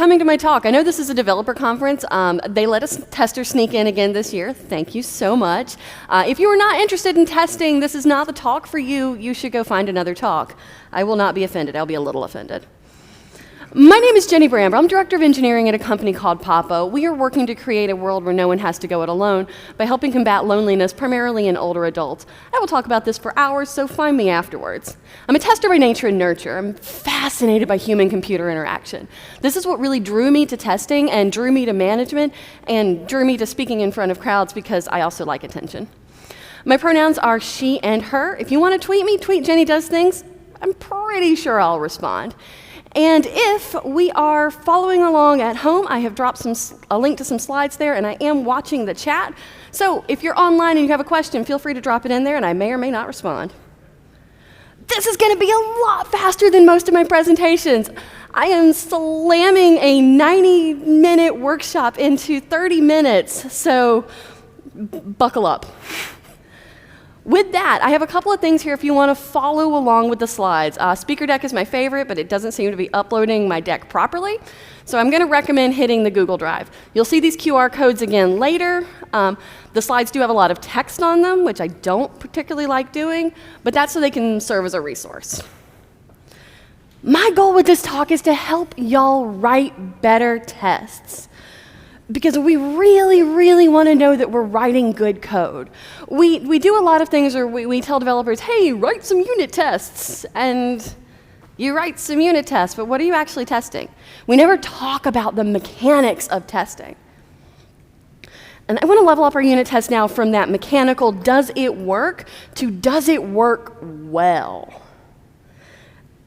coming to my talk. I know this is a developer conference. They let us testers sneak in again this year. Thank you so much. If you are not interested in testing, this is not the talk for you. You should go find another talk. I will not be offended. I'll be a little offended. My name is Jenny Bramble. I'm Director of Engineering at a company called Papa. We are working to create a world where no one has to go it alone by helping combat loneliness, primarily in older adults. I will talk about this for hours, so find me afterwards. I'm a tester by nature and nurture. I'm fascinated by human-computer interaction. This is what really drew me to testing and drew me to management and drew me to speaking in front of crowds because I also like attention. My pronouns are she and her. If you want to tweet me, tweet Jenny Does Things. I'm pretty sure I'll respond. And if we are following along at home, I have dropped a link to some slides there, and I am watching the chat. So if you're online and you have a question, feel free to drop it in there, and I may or may not respond. This is going to be a lot faster than most of my presentations. I am slamming a 90-minute workshop into 30 minutes, so buckle up. With that, I have a couple of things here if you want to follow along with the slides. Speaker Deck is my favorite, but it doesn't seem to be uploading my deck properly. So I'm going to recommend hitting the Google Drive. You'll see these QR codes again later. The slides do have a lot of text on them, which I don't particularly like doing, but that's so they can serve as a resource. My goal with this talk is to help y'all write better tests, because we really, really want to know that we're writing good code. We do a lot of things where we tell developers, hey, write some unit tests, and you write some unit tests, but what are you actually testing? We never talk about the mechanics of testing. And I want to level up our unit test now from that mechanical, does it work, to does it work well?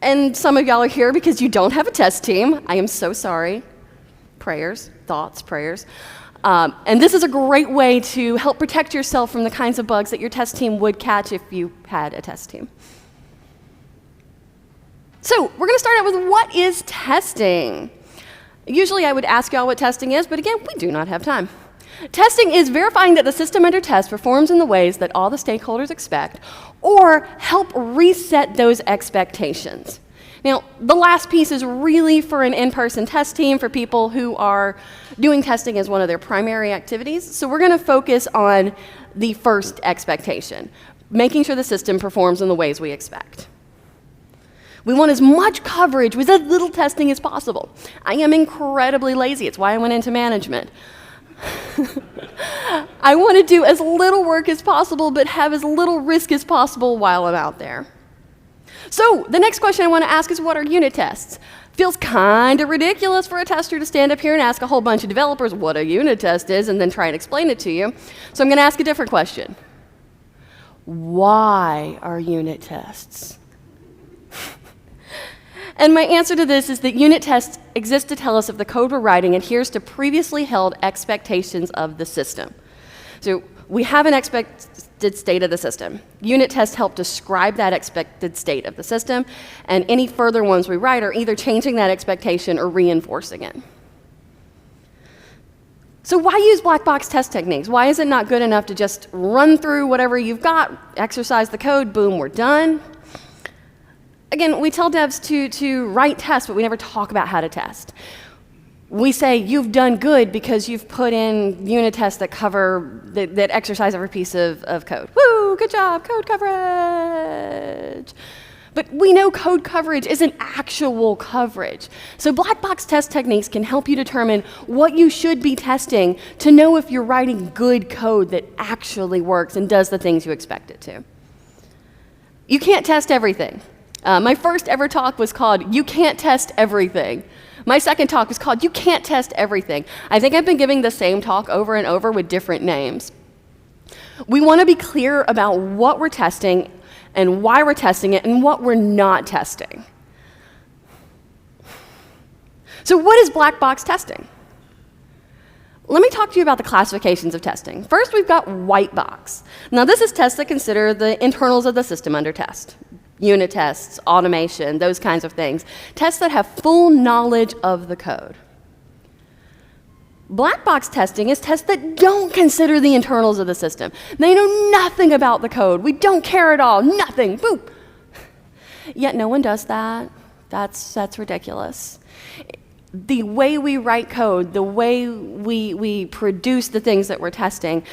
And some of y'all are here because you don't have a test team. I am so sorry. Prayers, thoughts, prayers. And this is a great way to help protect yourself from the kinds of bugs that your test team would catch if you had a test team. So we're going to start out with what is testing? Usually I would ask y'all what testing is, but again, we do not have time. Testing is verifying that the system under test performs in the ways that all the stakeholders expect, or help reset those expectations. Now, the last piece is really for an in-person test team, for people who are doing testing as one of their primary activities. So we're going to focus on the first expectation, making sure the system performs in the ways we expect. We want as much coverage with as little testing as possible. I am incredibly lazy. It's why I went into management. I want to do as little work as possible, but have as little risk as possible while I'm out there. So the next question I want to ask is, what are unit tests? Feels kind of ridiculous for a tester to stand up here and ask a whole bunch of developers what a unit test is and then try and explain it to you. So I'm going to ask a different question. Why are unit tests? And my answer to this is that unit tests exist to tell us if the code we're writing adheres to previously held expectations of the system. So we have an expected state of the system. Unit tests help describe that expected state of the system, and any further ones we write are either changing that expectation or reinforcing it. So why use black box test techniques? Why is it not good enough to just run through whatever you've got, exercise the code, boom, we're done? Again, we tell devs to write tests, but we never talk about how to test. We say you've done good because you've put in unit tests that cover, that exercise every piece of code. Woo, good job, code coverage. But we know code coverage isn't actual coverage. So black box test techniques can help you determine what you should be testing to know if you're writing good code that actually works and does the things you expect it to. You can't test everything. My first ever talk was called, You Can't Test Everything. My second talk was called, You Can't Test Everything. I think I've been giving the same talk over and over with different names. We want to be clear about what we're testing and why we're testing it and what we're not testing. So what is black box testing? Let me talk to you about the classifications of testing. First, we've got white box. Now, this is tests that consider the internals of the system under test. Unit tests, automation, those kinds of things. Tests that have full knowledge of the code. Black box testing is tests that don't consider the internals of the system. They know nothing about the code. We don't care at all, nothing, boop. Yet no one does that. That's ridiculous. the way we write code, the way we produce the things that we're testing,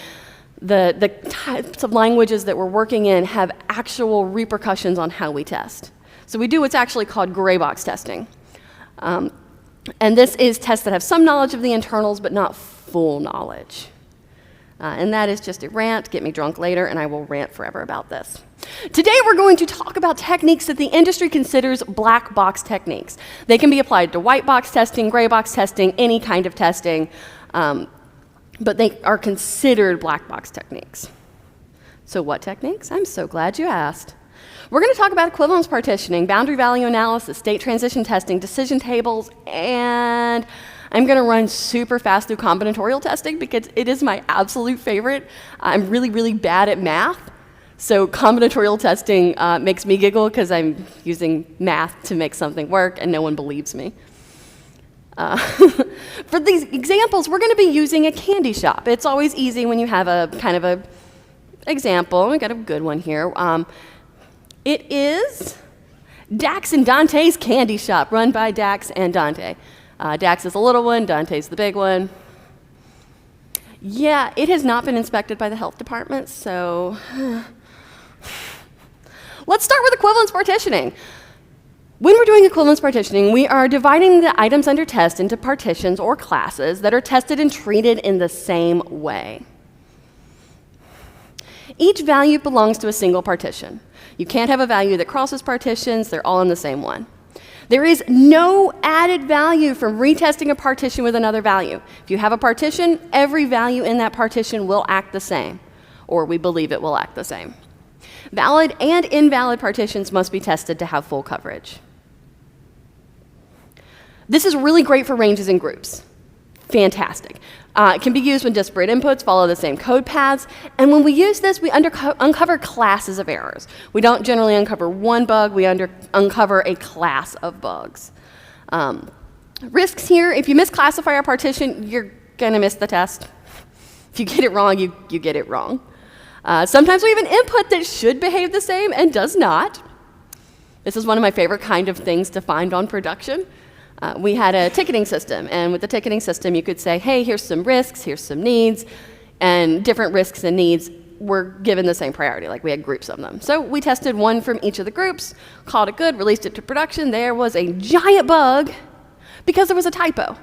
the types of languages that we're working in have actual repercussions on how we test. So we do what's actually called gray box testing. And this is tests that have some knowledge of the internals, but not full knowledge. And that is just a rant. Get me drunk later, and I will rant forever about this. Today, we're going to talk about techniques that the industry considers black box techniques. They can be applied to white box testing, gray box testing, any kind of testing, but they are considered black box techniques. So what techniques? I'm so glad you asked. We're going to talk about equivalence partitioning, boundary value analysis, state transition testing, decision tables, and I'm going to run super fast through combinatorial testing because it is my absolute favorite. I'm really, really bad at math, so combinatorial testing makes me giggle because I'm using math to make something work and no one believes me. For these examples, we're going to be using a candy shop. It's always easy when you have a kind of a example. We got a good one here. It is Dax and Dante's Candy Shop, run by Dax and Dante. Dax is the little one, Dante's the big one. Yeah, it has not been inspected by the health department, so let's start with equivalence partitioning. When we're doing equivalence partitioning, we are dividing the items under test into partitions or classes that are tested and treated in the same way. Each value belongs to a single partition. You can't have a value that crosses partitions, they're all in the same one. There is no added value from retesting a partition with another value. If you have a partition, every value in that partition will act the same, or we believe it will act the same. Valid and invalid partitions must be tested to have full coverage. This is really great for ranges and groups. Fantastic. It can be used when disparate inputs follow the same code paths, and when we use this, we uncover classes of errors. We don't generally uncover one bug, we uncover a class of bugs. Risks here, if you misclassify a partition, you're gonna miss the test. If you get it wrong, you get it wrong. Sometimes we have an input that should behave the same and does not. This is one of my favorite kind of things to find on production. We had a ticketing system, and with the ticketing system, you could say, hey, here's some risks, here's some needs, and different risks and needs were given the same priority, like we had groups of them. So we tested one from each of the groups, called it good, released it to production. There was a giant bug because there was a typo.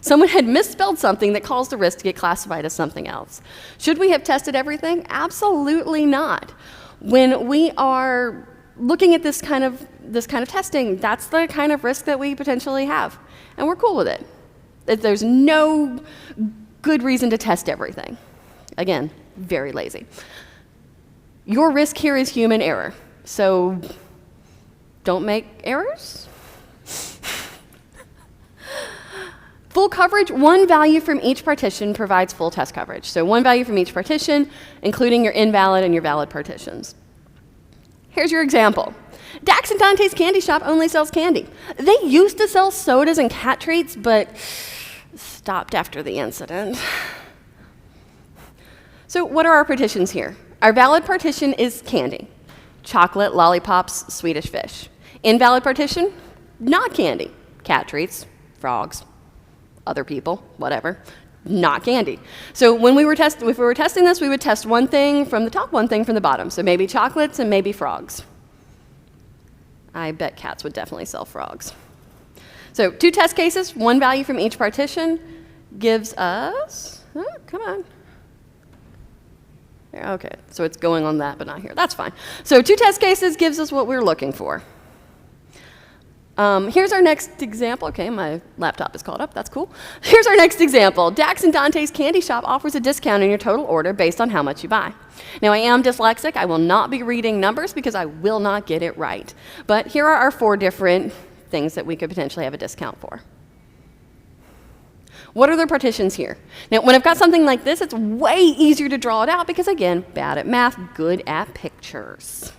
Someone had misspelled something that caused the risk to get classified as something else. Should we have tested everything? Absolutely not. When we are looking at this kind of testing, that's the kind of risk that we potentially have, and we're cool with it. There's no good reason to test everything. Again, very lazy. Your risk here is human error, so don't make errors. Full coverage, one value from each partition provides full test coverage. So one value from each partition, including your invalid and your valid partitions. Here's your example. Dax and Dante's Candy Shop only sells candy. They used to sell sodas and cat treats, but stopped after the incident. So what are our partitions here? Our valid partition is candy. Chocolate, lollipops, Swedish fish. Invalid partition, not candy. Cat treats, frogs, other people, whatever. Not candy. So when if we were testing this, we would test one thing from the top, one thing from the bottom. So maybe chocolates and maybe frogs. I bet cats would definitely sell frogs. So 2 test cases, one value from each partition gives us, come on. Okay, so it's going on that, but not here. That's fine. So 2 test cases gives us what we're looking for. Here's our next example. Okay, my laptop is caught up. That's cool. Here's our next example. Dax and Dante's Candy Shop offers a discount on your total order based on how much you buy. Now, I am dyslexic. I will not be reading numbers because I will not get it right. But here are our 4 different things that we could potentially have a discount for. What are the partitions here? Now, when I've got something like this, it's way easier to draw it out because, again, bad at math, good at pictures.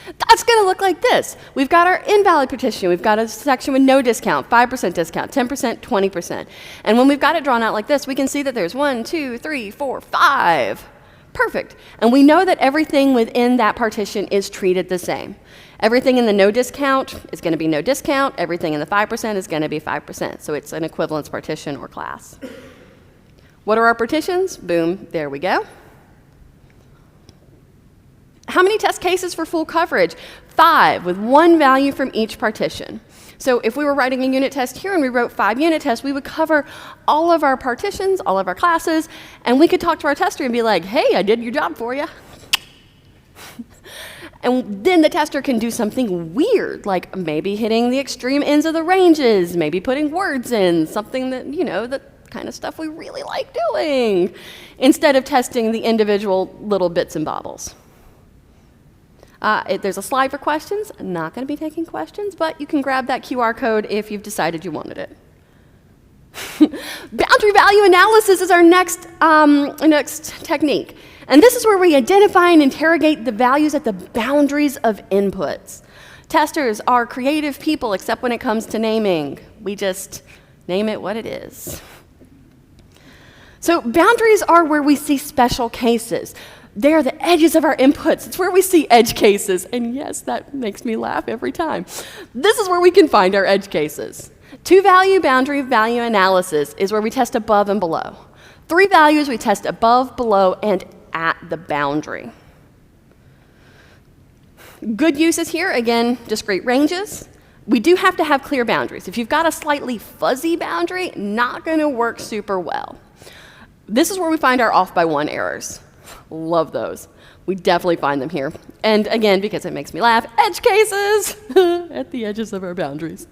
That's going to look like this. We've got our invalid partition. We've got a section with no discount, 5% discount, 10%, 20%. And when we've got it drawn out like this, we can see that there's 1, 2, 3, 4, 5 Perfect. And we know that everything within that partition is treated the same. Everything in the no discount is going to be no discount. Everything in the 5% is going to be 5%. So it's an equivalence partition or class. What are our partitions? Boom, there we go. How many test cases for full coverage? 5, with 1 value from each partition. So if we were writing a unit test here and we wrote 5 unit tests, we would cover all of our partitions, all of our classes, and we could talk to our tester and be like, hey, I did your job for you. And then the tester can do something weird, like maybe hitting the extreme ends of the ranges, maybe putting words in, something that, the kind of stuff we really like doing, instead of testing the individual little bits and bobbles. There's a slide for questions. I'm not going to be taking questions, but you can grab that QR code if you've decided you wanted it. Boundary value analysis is our next technique. And this is where we identify and interrogate the values at the boundaries of inputs. Testers are creative people, except when it comes to naming. We just name it what it is. So boundaries are where we see special cases. They're the edges of our inputs. It's where we see edge cases. And yes, that makes me laugh every time. This is where we can find our edge cases. 2-value boundary value analysis is where we test above and below. 3 values, we test above, below, and at the boundary. Good uses here, again, discrete ranges. We do have to have clear boundaries. If you've got a slightly fuzzy boundary, not going to work super well. This is where we find our off by 1 errors. Love those. We definitely find them here. And again, because it makes me laugh, edge cases at the edges of our boundaries.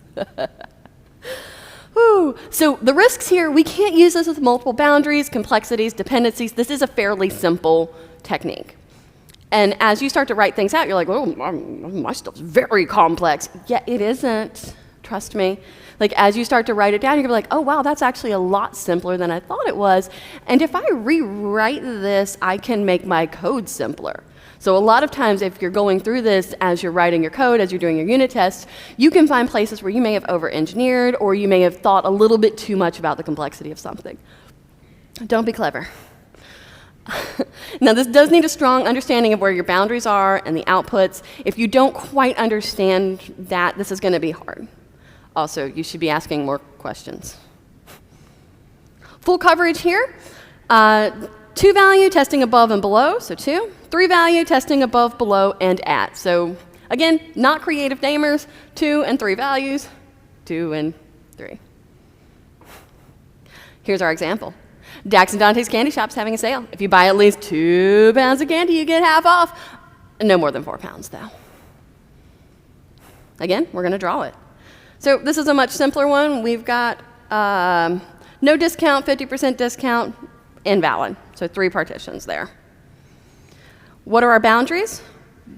So the risks here, we can't use this with multiple boundaries, complexities, dependencies. This is a fairly simple technique. And as you start to write things out, you're like, oh, my stuff's very complex. Yeah, it isn't. Trust me. Like, as you start to write it down, you're going to be like, oh, wow, that's actually a lot simpler than I thought it was. And if I rewrite this, I can make my code simpler. So a lot of times, if you're going through this as you're writing your code, as you're doing your unit tests, you can find places where you may have over-engineered or you may have thought a little bit too much about the complexity of something. Don't be clever. Now, this does need a strong understanding of where your boundaries are and the outputs. If you don't quite understand that, this is going to be hard. Also, you should be asking more questions. Full coverage here. 2-value testing above and below, so 2. 3-value testing above, below, and at. So again, not creative namers, 2 and 3 values, 2 and 3. Here's our example. Dax and Dante's Candy Shop's having a sale. If you buy at least 2 pounds of candy, you get half off. No more than 4 pounds, though. Again, we're going to draw it. So this is a much simpler one. We've got no discount, 50% discount, invalid. So 3 partitions there. What are our boundaries?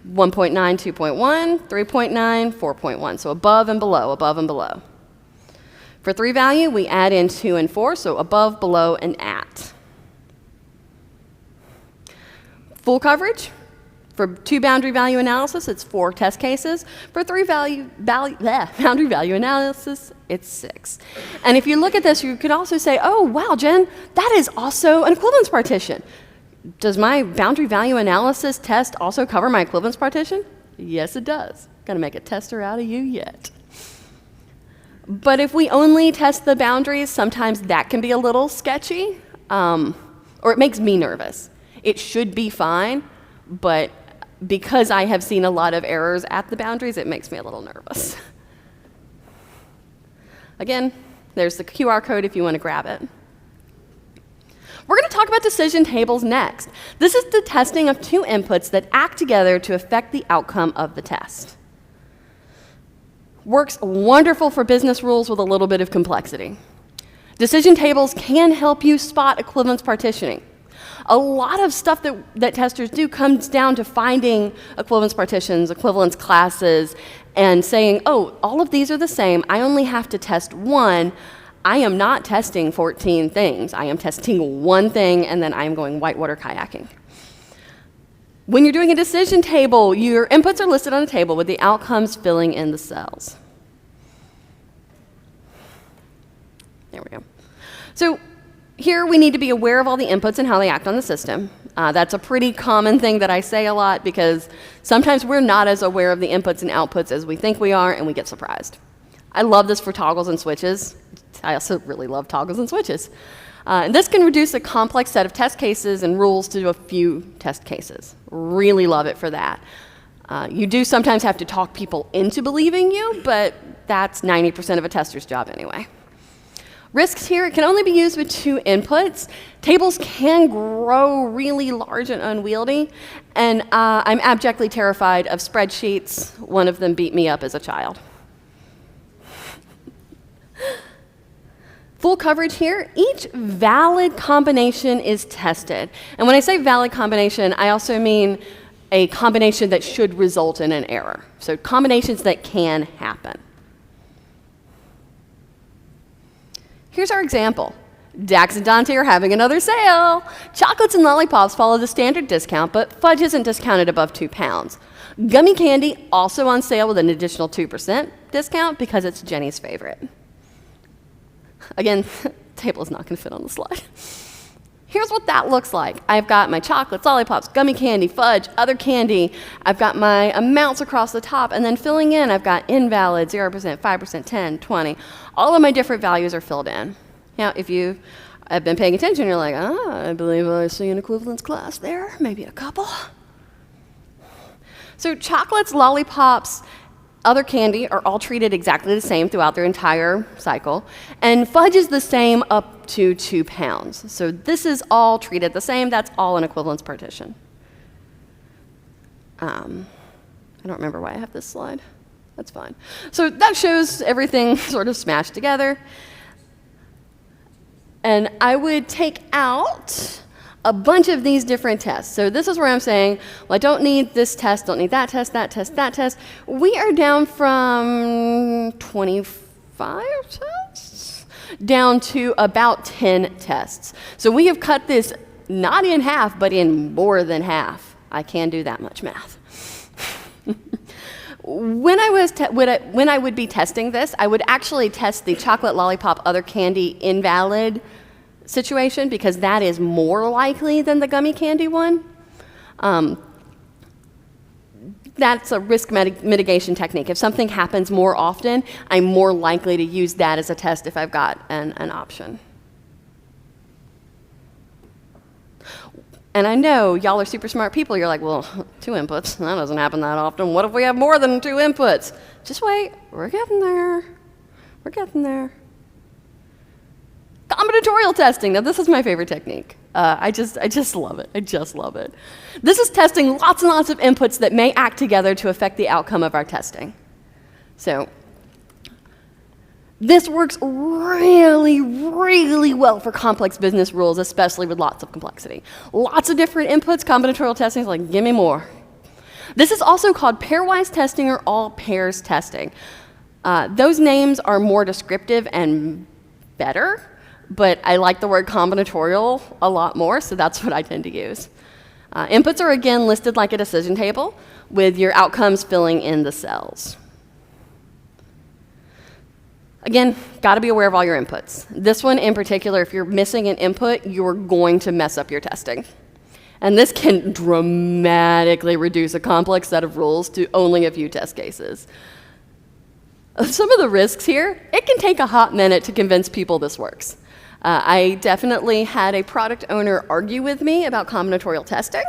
1.9, 2.1, 3.9, 4.1. So above and below, above and below. For 3-value, we add in 2 and 4, so above, below, and at. Full coverage. For 2 boundary value analysis, it's 4 test cases. For 3 boundary value analysis, it's 6. And if you look at this, you could also say, oh, wow, Jen, that is also an equivalence partition. Does my boundary value analysis test also cover my equivalence partition? Yes, it does. Gonna make a tester out of you yet. But if we only test the boundaries, sometimes that can be a little sketchy, or it makes me nervous. It should be fine, but because I have seen a lot of errors at the boundaries, it makes me a little nervous. Again, there's the QR code if you want to grab it. We're going to talk about decision tables next. This is the testing of 2 inputs that act together to affect the outcome of the test. Works wonderful for business rules with a little bit of complexity. Decision tables can help you spot equivalence partitioning. A lot of stuff that testers do comes down to finding equivalence partitions, equivalence classes, and saying, oh, all of these are the same. I only have to test 1. I am not testing 14 things. I am testing 1 thing, and then I am going whitewater kayaking. When you're doing a decision table, your inputs are listed on a table with the outcomes filling in the cells. There we go. So here we need to be aware of all the inputs and how they act on the system. That's a pretty common thing that I say a lot because sometimes we're not as aware of the inputs and outputs as we think we are, and we get surprised. I love this for toggles and switches. I also really love toggles and switches. And this can reduce a complex set of test cases and rules to a few test cases. Really love it for that. You do sometimes have to talk people into believing you, but that's 90% of a tester's job anyway. Risks here, it can only be used with 2 inputs. Tables can grow really large and unwieldy, and I'm abjectly terrified of spreadsheets. One of them beat me up as a child. Full coverage here, each valid combination is tested. And when I say valid combination, I also mean a combination that should result in an error. So combinations that can happen. Here's our example. Dax and Dante are having another sale. Chocolates and lollipops follow the standard discount, but fudge isn't discounted above 2 pounds. Gummy candy also on sale with an additional 2% discount because it's Jenny's favorite. Again, the table is not going to fit on the slide. Here's what that looks like. I've got my chocolates, lollipops, gummy candy, fudge, other candy. I've got my amounts across the top, and then filling in, I've got invalid, 0%, 5%, 10, 20. All of my different values are filled in. Now, if you have been paying attention, you're like, I believe I see an equivalence class there, maybe a couple. So chocolates, lollipops, other candy are all treated exactly the same throughout their entire cycle, and fudge is the same up to 2 pounds. So this is all treated the same. That's all an equivalence partition. I don't remember why I have this slide. That's fine. So that shows everything sort of smashed together. And I would take out a bunch of these different tests. So this is where I'm saying, well, I don't need this test, don't need that test, that test, that test. We are down from 25 tests down to about 10 tests. So we have cut this not in half, but in more than half. I can do that much math. When I would be testing this, I would actually test the chocolate, lollipop, other candy invalid situation because that is more likely than the gummy candy one. That's a risk mitigation technique. If something happens more often, I'm more likely to use that as a test if I've got an option. And I know y'all are super smart people. You're like, well, 2 inputs, that doesn't happen that often. What if we have more than 2 inputs? Just wait, we're getting there. We're getting there. Combinatorial testing. Now, this is my favorite technique. I just love it. I just love it. This is testing lots and lots of inputs that may act together to affect the outcome of our testing. So this works really, really well for complex business rules, especially with lots of complexity. Lots of different inputs. Combinatorial testing is like, give me more. This is also called pairwise testing or all pairs testing. Those names are more descriptive and better, but I like the word combinatorial a lot more, so that's what I tend to use. Inputs are, again, listed like a decision table with your outcomes filling in the cells. Again, got to be aware of all your inputs. This one in particular, if you're missing an input, you're going to mess up your testing. And this can dramatically reduce a complex set of rules to only a few test cases. Some of the risks here, it can take a hot minute to convince people this works. I definitely had a product owner argue with me about combinatorial testing.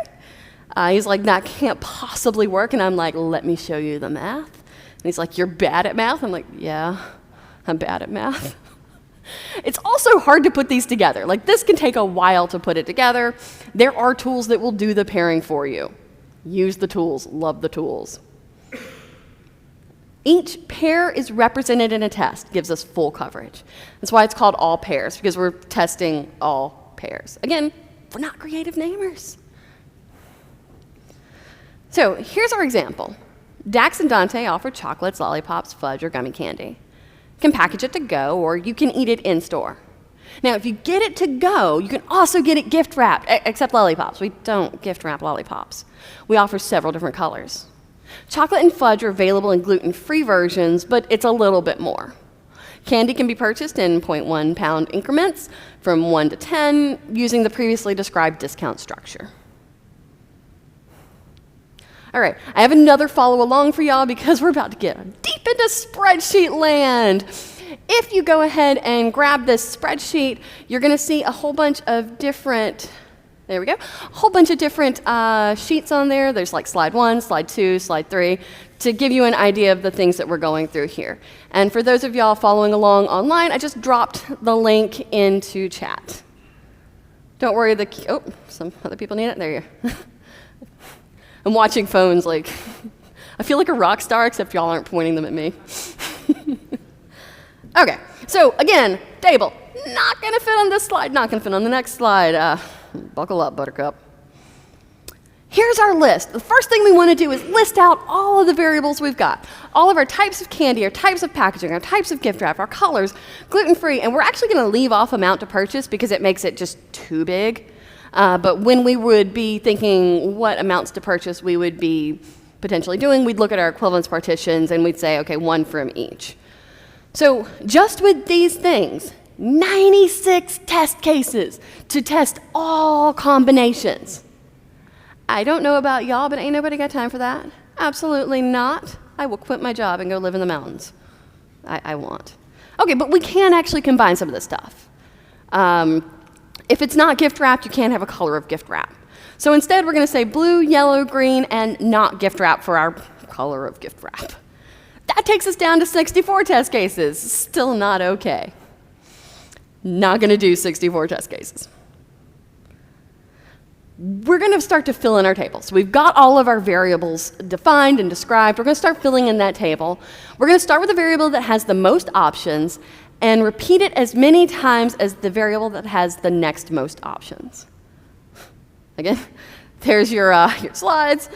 He's like, that can't possibly work. And I'm like, let me show you the math. And he's like, you're bad at math? I'm like, yeah, I'm bad at math. It's also hard to put these together. Like, this can take a while to put it together. There are tools that will do the pairing for you. Use the tools. Love the tools. Each pair is represented in a test, gives us full coverage. That's why it's called all pairs, because we're testing all pairs. Again, we're not creative namers. So here's our example. Dax and Dante offer chocolates, lollipops, fudge, or gummy candy. You can package it to go, or you can eat it in store. Now, if you get it to go, you can also get it gift wrapped, except lollipops. We don't gift wrap lollipops. We offer several different colors. Chocolate and fudge are available in gluten-free versions, but it's a little bit more. Candy can be purchased in 0.1 pound increments from 1 to 10 using the previously described discount structure. All right, I have another follow along for y'all because we're about to get deep into spreadsheet land. If you go ahead and grab this spreadsheet, you're going to see a whole bunch of different, there we go, a whole bunch of different sheets on there. There's like slide 1, slide 2, slide 3, to give you an idea of the things that we're going through here. And for those of y'all following along online, I just dropped the link into chat. Don't worry, oh, some other people need it. There you go. I'm watching phones like, I feel like a rock star, except y'all aren't pointing them at me. Okay, so again, table. Not gonna fit on this slide, not gonna fit on the next slide. Buckle up, Buttercup. Here's our list. The first thing we wanna do is list out all of the variables we've got. All of our types of candy, our types of packaging, our types of gift wrap, our colors, gluten-free, and we're actually gonna leave off amount to purchase because it makes it just too big. But when we would be thinking what amounts to purchase we would be potentially doing, we'd look at our equivalence partitions and we'd say, okay, 1 from each. So just with these things, 96 test cases to test all combinations. I don't know about y'all, but ain't nobody got time for that. Absolutely not. I will quit my job and go live in the mountains. I won't. Okay, but we can actually combine some of this stuff. If it's not gift wrapped, you can't have a color of gift wrap. So instead, we're going to say blue, yellow, green, and not gift wrap for our color of gift wrap. That takes us down to 64 test cases. Still not okay. Not going to do 64 test cases. We're going to start to fill in our tables. We've got all of our variables defined and described. We're going to start filling in that table. We're going to start with a variable that has the most options and repeat it as many times as the variable that has the next most options. Again, there's your slides.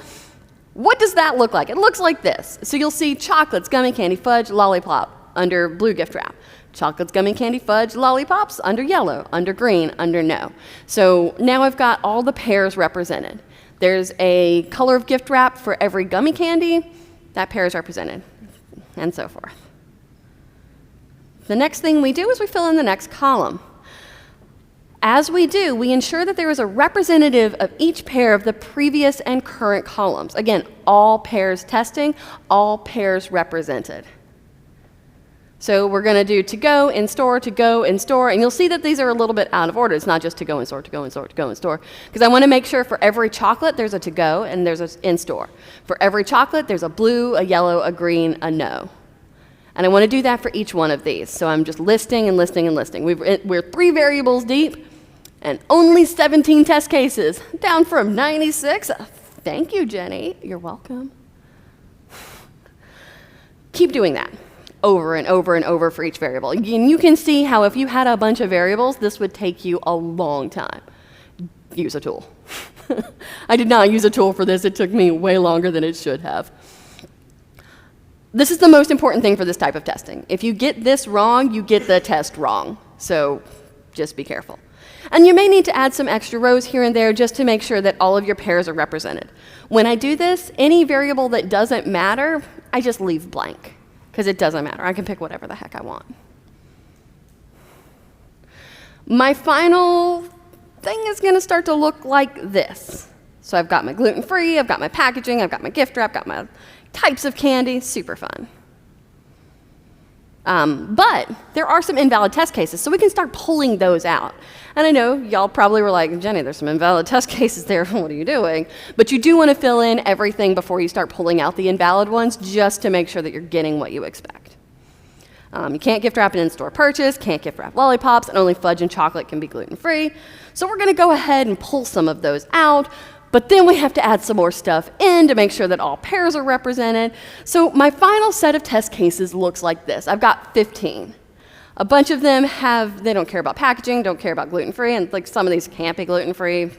What does that look like? It looks like this. So you'll see chocolates, gummy candy, fudge, lollipop under blue gift wrap. Chocolates, gummy candy, fudge, lollipops under yellow, under green, under no. So now I've got all the pairs represented. There's a color of gift wrap for every gummy candy. That pair is represented, and so forth. The next thing we do is we fill in the next column. As we do, we ensure that there is a representative of each pair of the previous and current columns. Again, all pairs testing, all pairs represented. So we're going to do to go, in store, to go, in store, and you'll see that these are a little bit out of order. It's not just to go, in store, to go, in store, to go, in store. Because I want to make sure for every chocolate there's a to go and there's an in store. For every chocolate there's a blue, a yellow, a green, a no. And I want to do that for each one of these. So I'm just listing and listing and listing. We're 3 variables deep and only 17 test cases, down from 96. Thank you, Jenny. You're welcome. Keep doing that over and over and over for each variable. And you can see how if you had a bunch of variables, this would take you a long time. Use a tool. I did not use a tool for this. It took me way longer than it should have. This is the most important thing for this type of testing. If you get this wrong, you get the test wrong. So just be careful. And you may need to add some extra rows here and there just to make sure that all of your pairs are represented. When I do this, any variable that doesn't matter, I just leave blank, because it doesn't matter. I can pick whatever the heck I want. My final thing is going to start to look like this. So I've got my gluten-free, I've got my packaging, I've got my gift wrap, got my types of candy, super fun. But there are some invalid test cases, so we can start pulling those out. And I know y'all probably were like, Jenny, there's some invalid test cases there, what are you doing? But you do want to fill in everything before you start pulling out the invalid ones, just to make sure that you're getting what you expect. You can't gift wrap an in-store purchase, can't gift wrap lollipops, and only fudge and chocolate can be gluten-free. So we're going to go ahead and pull some of those out. But then we have to add some more stuff in to make sure that all pairs are represented. So my final set of test cases looks like this. I've got 15. A bunch of them they don't care about packaging, don't care about gluten-free, and like some of these can't be gluten-free,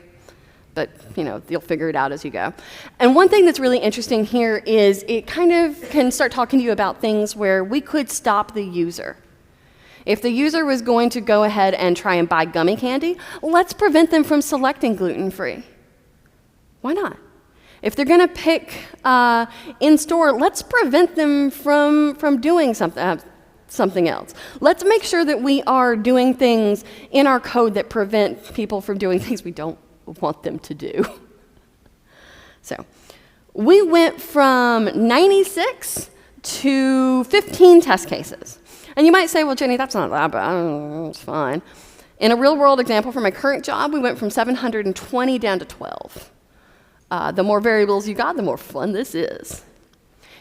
but you'll figure it out as you go. And one thing that's really interesting here is it kind of can start talking to you about things where we could stop the user. If the user was going to go ahead and try and buy gummy candy, let's prevent them from selecting gluten-free. Why not? If they're going to pick in-store, let's prevent them from doing something else. Let's make sure that we are doing things in our code that prevent people from doing things we don't want them to do. So we went from 96 to 15 test cases. And you might say, well, Jenny, that's not that bad. It's fine. In a real-world example for my current job, we went from 720 down to 12. The more variables you got, the more fun this is.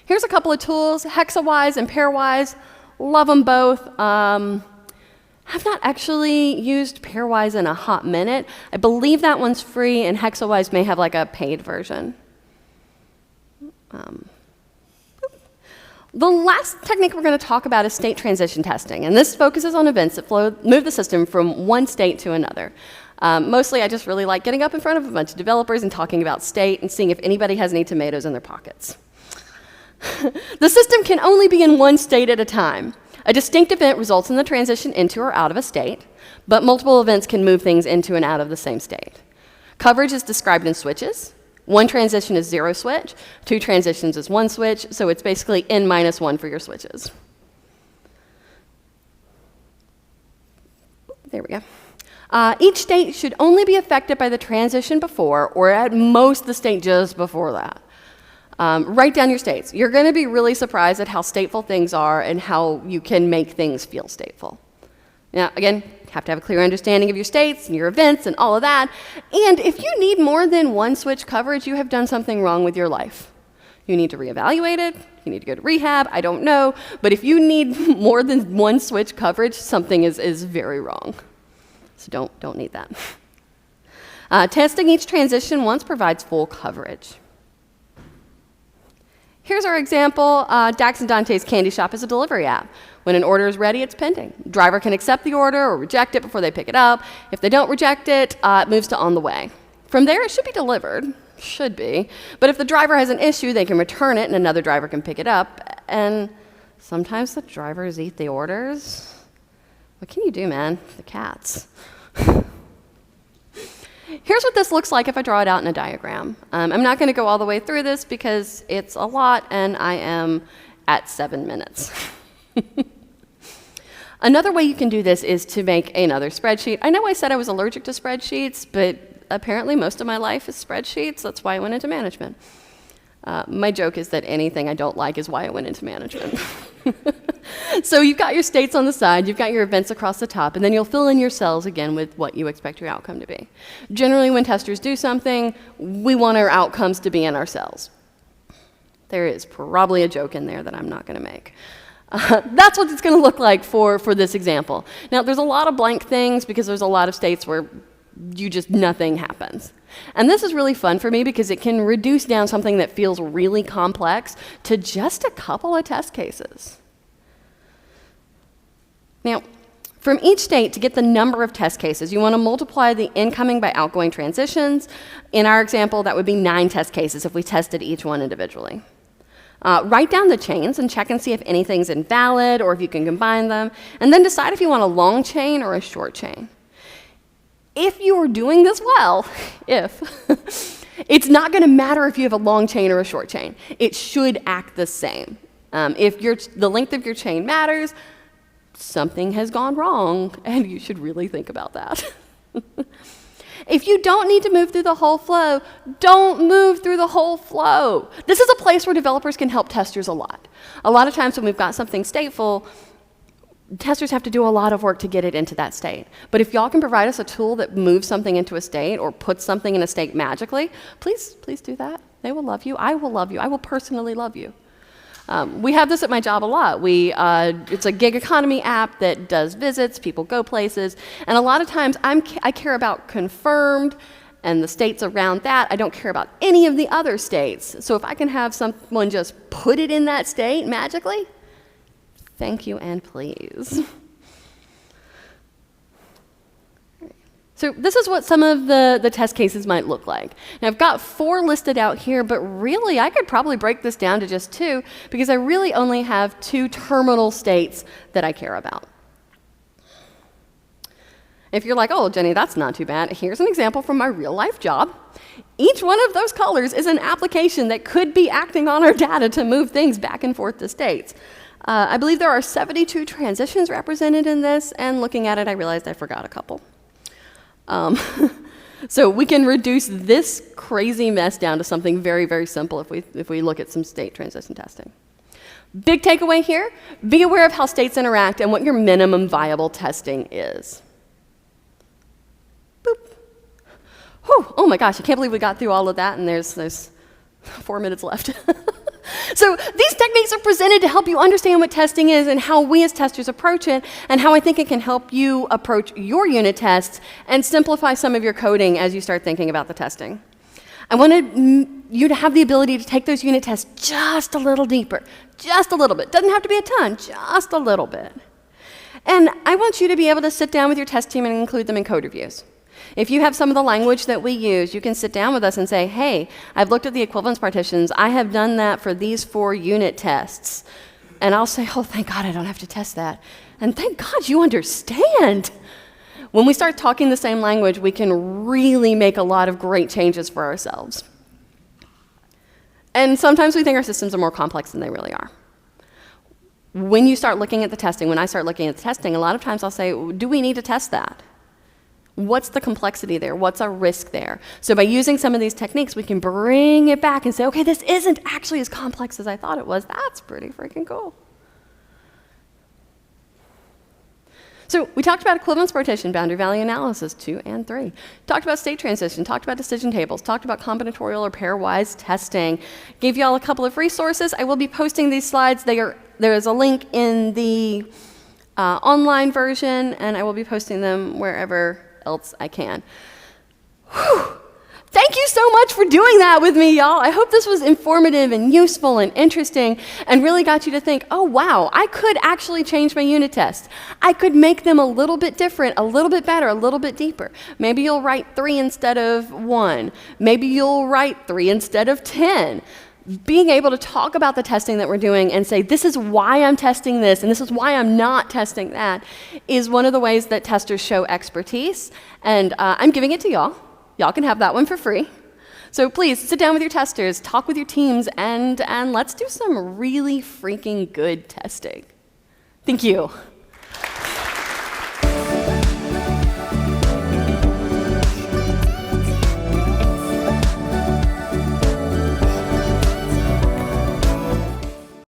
Here's a couple of tools, hexawise and pairwise. Love them both. Have not actually used pairwise in a hot minute. I believe that one's free, and hexawise may have like a paid version. The last technique we're going to talk about is state transition testing, and this focuses on events that move the system from one state to another. Mostly, I just really like getting up in front of a bunch of developers and talking about state and seeing if anybody has any tomatoes in their pockets. The system can only be in one state at a time. A distinct event results in the transition into or out of a state, but multiple events can move things into and out of the same state. Coverage is described in switches. One transition is 0 switch, 2 transitions is 1 switch, so it's basically n-1 for your switches. There we go. Each state should only be affected by the transition before, or at most the state just before that. Write down your states. You're going to be really surprised at how stateful things are and how you can make things feel stateful. Now, again, you have to have a clear understanding of your states and your events and all of that. And if you need more than one switch coverage, you have done something wrong with your life. You need to reevaluate it. You need to go to rehab. I don't know. But if you need more than one switch coverage, something is very wrong. So don't need that. Testing each transition once provides full coverage. Here's our example. Dax and Dante's Candy Shop is a delivery app. When an order is ready, it's pending. Driver can accept the order or reject it before they pick it up. If they don't reject it, it moves to on the way. From there, it should be delivered. Should be. But if the driver has an issue, they can return it and another driver can pick it up. And sometimes the drivers eat the orders. What can you do, man? The cats. Here's what this looks like if I draw it out in a diagram. I'm not going to go all the way through this because it's a lot and I am at 7 minutes. Another way you can do this is to make another spreadsheet. I know I said I was allergic to spreadsheets, but apparently most of my life is spreadsheets. That's why I went into management. My joke is that anything I don't like is why I went into management. So you've got your states on the side, you've got your events across the top, and then you'll fill in your cells again with what you expect your outcome to be. Generally, when testers do something, we want our outcomes to be in our cells. There is probably a joke in there that I'm not going to make. That's what it's going to look like for this example. Now, there's a lot of blank things because there's a lot of states where nothing happens. And this is really fun for me because it can reduce down something that feels really complex to just a couple of test cases. Now, from each state, to get the number of test cases, you want to multiply the incoming by outgoing transitions. In our example, that would be 9 test cases if we tested each one individually. Write down the chains and check and see if anything's invalid or if you can combine them, and then decide if you want a long chain or a short chain. If you are doing this well, it's not going to matter if you have a long chain or a short chain. It should act the same. If the length of your chain matters, something has gone wrong, and you should really think about that. If you don't need to move through the whole flow, don't move through the whole flow. This is a place where developers can help testers a lot. A lot of times when we've got something stateful, testers have to do a lot of work to get it into that state. But if y'all can provide us a tool that moves something into a state or puts something in a state magically, please do that. They will love you. I will love you. I will personally love you. We have this at my job a lot. It's a gig economy app that does visits, people go places, and a lot of times I care about confirmed and the states around that. I don't care about any of the other states. So if I can have someone just put it in that state magically, thank you and please. So this is what some of the test cases might look like. Now I've got 4 listed out here, but really I could probably break this down to just 2 because I really only have 2 terminal states that I care about. If you're like, oh, Jenny, that's not too bad, here's an example from my real life job. Each one of those colors is an application that could be acting on our data to move things back and forth to states. I believe there are 72 transitions represented in this, and looking at it, I realized I forgot a couple. So we can reduce this crazy mess down to something very, very simple if we look at some state transition testing. Big takeaway here, be aware of how states interact and what your minimum viable testing is. Boop. Whew, oh my gosh, I can't believe we got through all of that and there's 4 minutes left. So these techniques are presented to help you understand what testing is and how we as testers approach it, and how I think it can help you approach your unit tests and simplify some of your coding as you start thinking about the testing. I wanted you to have the ability to take those unit tests just a little deeper, just a little bit. Doesn't have to be a ton, just a little bit. And I want you to be able to sit down with your test team and include them in code reviews. If you have some of the language that we use, you can sit down with us and say, hey, I've looked at the equivalence partitions. I have done that for these 4 unit tests. And I'll say, oh, thank God I don't have to test that. And thank God you understand. When we start talking the same language, we can really make a lot of great changes for ourselves. And sometimes we think our systems are more complex than they really are. When you start looking at the testing, when I start looking at the testing, a lot of times I'll say, do we need to test that? What's the complexity there? What's our risk there? So by using some of these techniques, we can bring it back and say, okay, this isn't actually as complex as I thought it was. That's pretty freaking cool. So we talked about equivalence partition, boundary value analysis, 2 and 3. Talked about state transition, talked about decision tables, talked about combinatorial or pairwise testing. Gave you all a couple of resources. I will be posting these slides. There is a link in the online version, and I will be posting them wherever else I can. Whew. Thank you so much for doing that with me, y'all. I hope this was informative and useful and interesting and really got you to think, oh, wow, I could actually change my unit tests. I could make them a little bit different, a little bit better, a little bit deeper. Maybe you'll write 3 instead of 1. Maybe you'll write 3 instead of 10. Being able to talk about the testing that we're doing and say, this is why I'm testing this and this is why I'm not testing that, is one of the ways that testers show expertise. And I'm giving it to y'all. Y'all can have that one for free. So please sit down with your testers, talk with your teams, and let's do some really freaking good testing. Thank you.